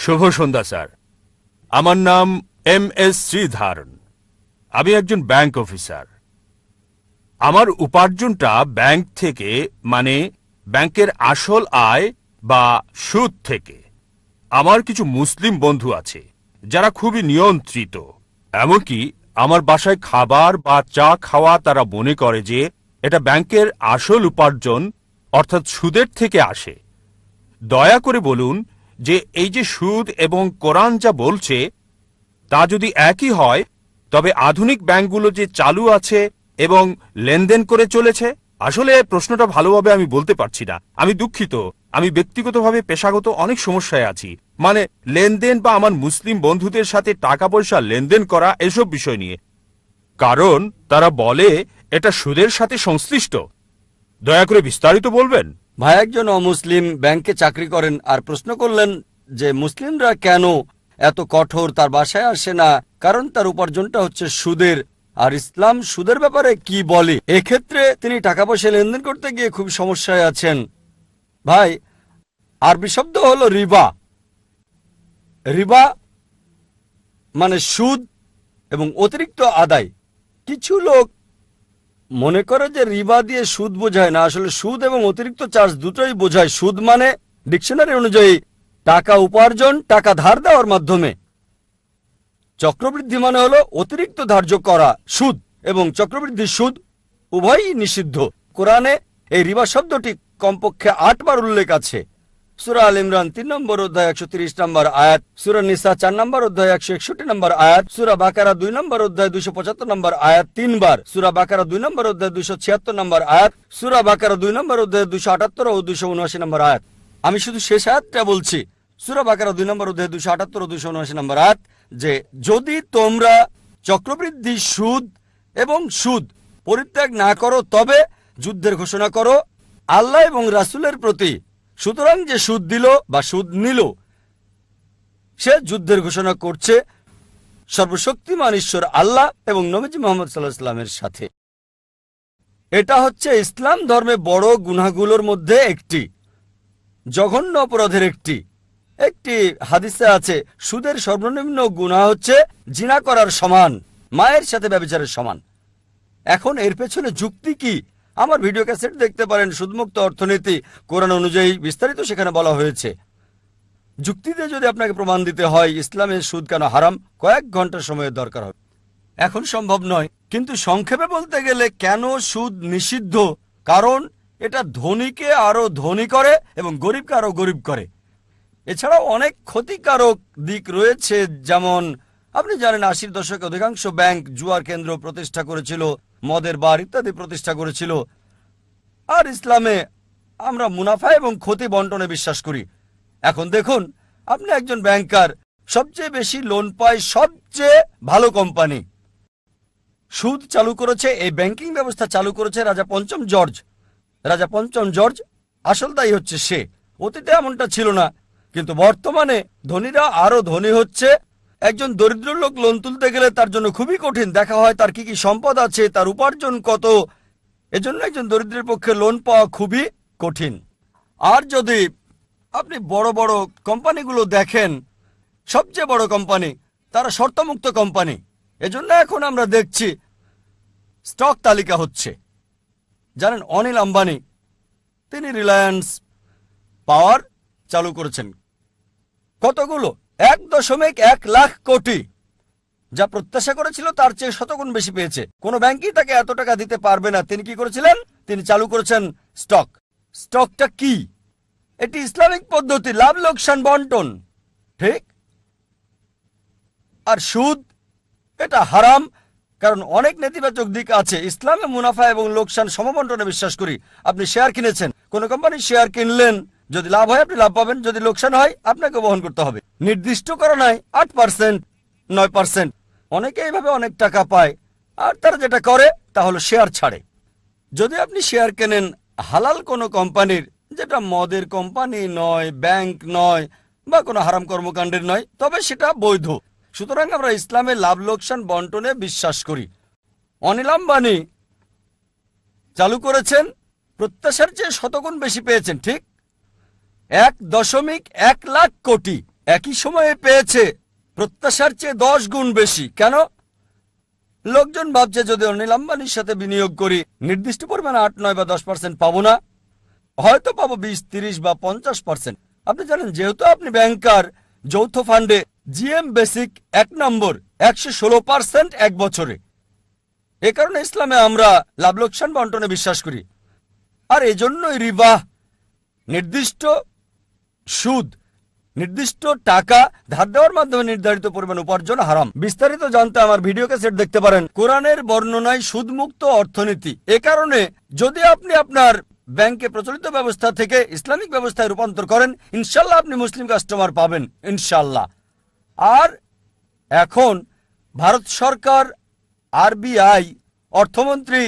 শুভ সন্ধ্যা sir. আমার নাম MS Sreedharan. আমি একজন ব্যাংক অফিসার। আমার উপার্জনটা ব্যাংক থেকে, মানে ব্যাংকের আসল আয় বা সুদ থেকে। আমার কিছু মুসলিম বন্ধু আছে যারা খুবই নিয়ন্ত্রিত। এমনকি আমার বাসায় খাবার বা চা খাওয়া তারা মনে করে যে এটা ব্যাংকের আসল উপার্জন, অর্থাৎ সুদের থেকে আসে। দয়া করে বলুন যে এই যে সুদ এবং কোরআন যা বলছে তা যদি একই হয়, তবে আধুনিক ব্যাংকগুলো যে চালু আছে এবং লেনদেন করে চলেছে। আসলে প্রশ্নটা ভালোভাবে আমি বলতে পারছি না, আমি দুঃখিত। আমি ব্যক্তিগতভাবে পেশাগত অনেক সমস্যায় আছি, মানে লেনদেন বা আমার মুসলিম বন্ধুদের সাথে টাকা পয়সা লেনদেন করা এসব বিষয় নিয়ে, কারণ তারা বলে এটা সুদের সাথে সংশ্লিষ্ট। দয়া করে বিস্তারিত বলবেন। ভাই একজন অমুসলিম ব্যাংকে চাকরি করেন আর প্রশ্ন করলেন যে মুসলিমরা কেন এত কঠোর, তার বাসায় আসে না, কারণ তার উপার্জনটা হচ্ছে সুদের। আর ইসলাম সুদের ব্যাপারে কি বলে? এক্ষেত্রে তিনি টাকা পয়সা লেনদেন করতে গিয়ে খুব সমস্যায় আছেন। ভাই, আরবি শব্দ হলো রিবা। রিবা মানে সুদ এবং অতিরিক্ত আদায়। কিছু লোক মনে করে যে রিবা দিয়ে সুদ বোঝায় না, আসলে সুদ এবং অতিরিক্ত চার্জ দুটোই বোঝায়। সুদ মানে ডিকশনারি অনুযায়ী টাকা উপার্জন, টাকা ধার দেওয়ার মাধ্যমে। চক্রবৃদ্ধি মানে হলো অতিরিক্ত ধার্য করা সুদ, এবং চক্রবৃদ্ধি সুদ উভয়ই নিষিদ্ধ। কোরআনে এই রিবা শব্দটি কমপক্ষে 8 বার উল্লেখ আছে। সূরা আল ইমরান 3 নম্বর অধ্যায় 130 নম্বর আয়াত, সূরা নিসা 4 নম্বর অধ্যায় 161 নম্বর আয়াত, সূরা বাকারা 2 নম্বর অধ্যায় 275 নম্বর আয়াত 3 বার, সূরা বাকারা 2 নম্বর অধ্যায় 276 নম্বর আয়াত, সূরা বাকারা 2 নম্বর অধ্যায় 278 ও 279 নম্বর আয়াত। আমি শুধু শেষ আয়াতটা বলছি, সূরা বাকারা 2 নম্বর অধ্যায় 278 ও 279 নম্বর আয়াত, যে যদি তোমরা চক্রবৃদ্ধি সুদ এবং সুদ পরিত্যাগ না করো তবে যুদ্ধের ঘোষণা করো আল্লাহ এবং রাসূলের প্রতি। সুতরাং যে সুদ দিল বা সুদ নিল সে যুদ্ধের ঘোষণা করছে সর্বশক্তিমান ঈশ্বর আল্লাহ এবং নবীজি মুহাম্মদ সাল্লাল্লাহু আলাইহি ওয়াসাল্লামের সাথে। এটা হচ্ছে ইসলাম ধর্মে বড় গুনাহগুলোর মধ্যে একটি, জঘন্য অপরাধের একটি। একটি হাদিসে আছে সুদের সর্বনিম্ন গুনাহ হচ্ছে জিনা করার সমান, মায়ের সাথে ব্যভিচারের সমান। এখন এর পেছনে যুক্তি কি? আমার ভিডিও ক্যাসেট দেখতে পারেন, সুদমুক্ত অর্থনীতি, কোরআন অনুযায়ী বিস্তারিত সেখানে বলা হয়েছে। যুক্তিতে যদি আপনাকে প্রমাণ দিতে হয় ইসলামে সুদ কেন হারাম, কয়েক ঘন্টা সময়ের দরকার হবে। এখন সম্ভব নয়, কিন্তু সংক্ষেপে বলতে গেলে কেন সুদ নিষিদ্ধ, কারণ এটা ধনীকে আরো ধনী করে এবং গরিবকে আরো গরিব করে। এছাড়াও অনেক ক্ষতিকারক দিক রয়েছে, যেমন আপনি জানেন 80-র দশকে অধিকাংশ ব্যাংক জুয়ার কেন্দ্র প্রতিষ্ঠা করেছিল, মদের বার ইত্যাদি প্রতিষ্ঠা করেছিল। আর ইসলামে আমরা মুনাফা এবং ক্ষতি বন্টনে বিশ্বাস করি। এখন দেখুন, আপনি একজন ব্যাংকার, সবচেয়ে বেশি লোন পায় সবচেয়ে ভালো কোম্পানি। সুদ চালু করেছে, এই ব্যাংকিং ব্যবস্থা চালু করেছে রাজা পঞ্চম জর্জ। রাজা পঞ্চম জর্জ, আসল দায়ী হচ্ছে সে। অতীতে এমনটা ছিল না, কিন্তু বর্তমানে ধনীরা আরো ধনী হচ্ছে। একজন দরিদ্র লোক লোন তুলতে গেলে তার জন্য খুবই কঠিন। দেখা হয় তার কি কি সম্পদ আছে, তার উপার্জন কত। এজন্য একজন দরিদ্রের পক্ষে লোন পাওয়া খুবই কঠিন। আর যদি আপনি বড় বড় কোম্পানিগুলো দেখেন, সবচেয়ে বড় কোম্পানি তারা শর্তমুক্ত কোম্পানি। এজন্য এখন আমরা দেখছি স্টক তালিকা হচ্ছে। জানেন অনিল আম্বানি, তিনি রিলায়েন্স পাওয়ার চালু করেছেন। কতগুলো? 1.1 লাখ কোটি। যা প্রত্যাশা করেছিল তার চেয়ে শতগুণ বেশি পেয়েছে। কোনো ব্যাংকই তাকে এত টাকা দিতে পারবে না। তিনি কি করেছিলেন? তিনি চালু করেছেন স্টক। স্টকটা কি? এটি ইসলামিক পদ্ধতি, লাভ লোকসান বন্টন, ঠিক? আর সুদ, এটা হারাম, কারণ অনেক নেতিবাচক দিক আছে। ইসলামে মুনাফা এবং লোকসান সমবন্টনে বিশ্বাস করি। আপনি শেয়ার কিনেছেন, কোন কোম্পানির শেয়ার কিনলেন, যদি লাভ হয় আপনি লাভ পাবেন, যদি লোকসান হয় আপনাকে বহন করতে হবে। নির্দিষ্ট করা নাই 8%, 9%। অনেকে এইভাবে অনেক টাকা পায়। আর তারা যেটা করে তা হলো শেয়ার ছাড়ে। যদি আপনি শেয়ার কেনেন হালাল কোনো কোম্পানির, যেটা মদের কোম্পানি নয়, ব্যাংক নয়, বা কোনো হারাম কর্মকাণ্ডের নয়, তবে সেটা বৈধ। সুতরাং আমরা ইসলামে লাভ লোকসান বন্টনে বিশ্বাস করি। অনিল আম্বানি চালু করেছেন, প্রত্যাশার চেয়ে শতগুণ বেশি পেয়েছেন, ঠিক? 1.1 লাখ কোটি। একই সময়ে পেয়েছে প্রত্যাশার চেয়ে 10 গুণ বেশি। কেন? লোকজন ভাবছে যদি অনিল আম্বানির সাথে বিনিয়োগ করি নির্দিষ্ট পরিমাণে 8, 9 বা 10% পাবো না, হয়তো পাবো 20, 30 বা 50%। আপনি জানেন যেহেতু আপনি ব্যাংকার, যৌথ ফান্ডে জিএম বেসিক 1 নম্বর 116% এক বছরে। এ কারণে ইসলামে আমরা লাভ লোকসান বন্টনে বিশ্বাস করি। আর এজন্যই রিবা, নির্দিষ্ট সুদ, নির্দিষ্ট টাকা ধার দেওয়ার মাধ্যমে নির্ধারিত পরিমাণ উপার্জন হারাম। বিস্তারিত জানতে আমার ভিডিও ক্যাসেট দেখতে পারেন। কোরআনের বর্ণনায় সুদমুক্ত অর্থনীতি। এ কারণে যদি আপনি আপনার ব্যাংকে প্রচলিত ব্যবস্থা থেকে ইসলামিক ব্যবস্থায় রূপান্তর করেন, ইনশাল্লাহ আপনি মুসলিম কাস্টমার পাবেন, ইনশাল্লাহ। আর এখন ভারত সরকার, আরবিআই, অর্থমন্ত্রী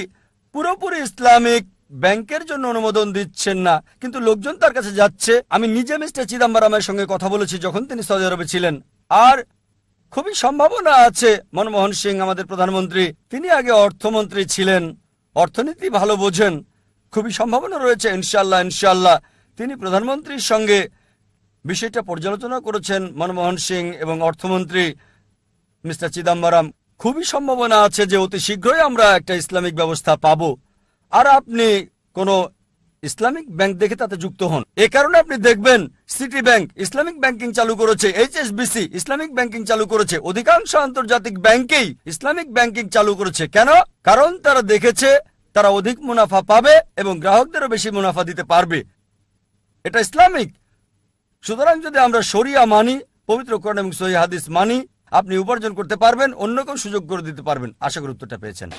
পুরোপুরি ইসলামিক ব্যাংকের জন্য অনুমোদন দিচ্ছেন না, কিন্তু লোকজন তার কাছে যাচ্ছে। আমি নিজে মিস্টার চিদাম্বরমের সঙ্গে কথা বলেছি যখন তিনি সৌদি আরবে ছিলেন। আর খুবই সম্ভাবনা আছে মনমোহন সিং আমাদের প্রধানমন্ত্রী, তিনি আগে অর্থমন্ত্রী ছিলেন, অর্থনীতি ভালো বোঝেন, খুবই সম্ভাবনা রয়েছে ইনশাল্লাহ ইনশাল্লাহ তিনি প্রধানমন্ত্রীর সঙ্গে বিষয়টা পর্যালোচনা করেছেন। মনমোহন সিং এবং অর্থমন্ত্রী মিস্টার চিদাম্বরম, খুবই সম্ভাবনা আছে যে অতি শীঘ্রই আমরা একটা ইসলামিক ব্যবস্থা পাবো। আর আপনি কোনো ইসলামিক ব্যাংক দেখে তাতে যুক্ত হন। এ কারণে আপনি দেখবেন সিটি ব্যাংক ইসলামিক ব্যাংকিং চালু করেছে, এইচএসবিসি ইসলামিক ব্যাংকিং চালু করেছে, অধিকাংশ আন্তর্জাতিক ব্যাংকেই ইসলামিক ব্যাংকিং চালু করেছে। কেন? কারণ তারা দেখেছে তারা অধিক মুনাফা পাবে এবং গ্রাহকদেরও বেশি মুনাফা দিতে পারবে। এটা ইসলামিক। সুতরাং যদি আমরা শরিয়া মানি, পবিত্র কোরআন এবং সহিহ হাদিস মানি, আপনি উপার্জন করতে পারবেন, অন্য কেউ সুযোগ করে দিতে পারবেন। আশা করি উত্তরটা পেয়েছেন।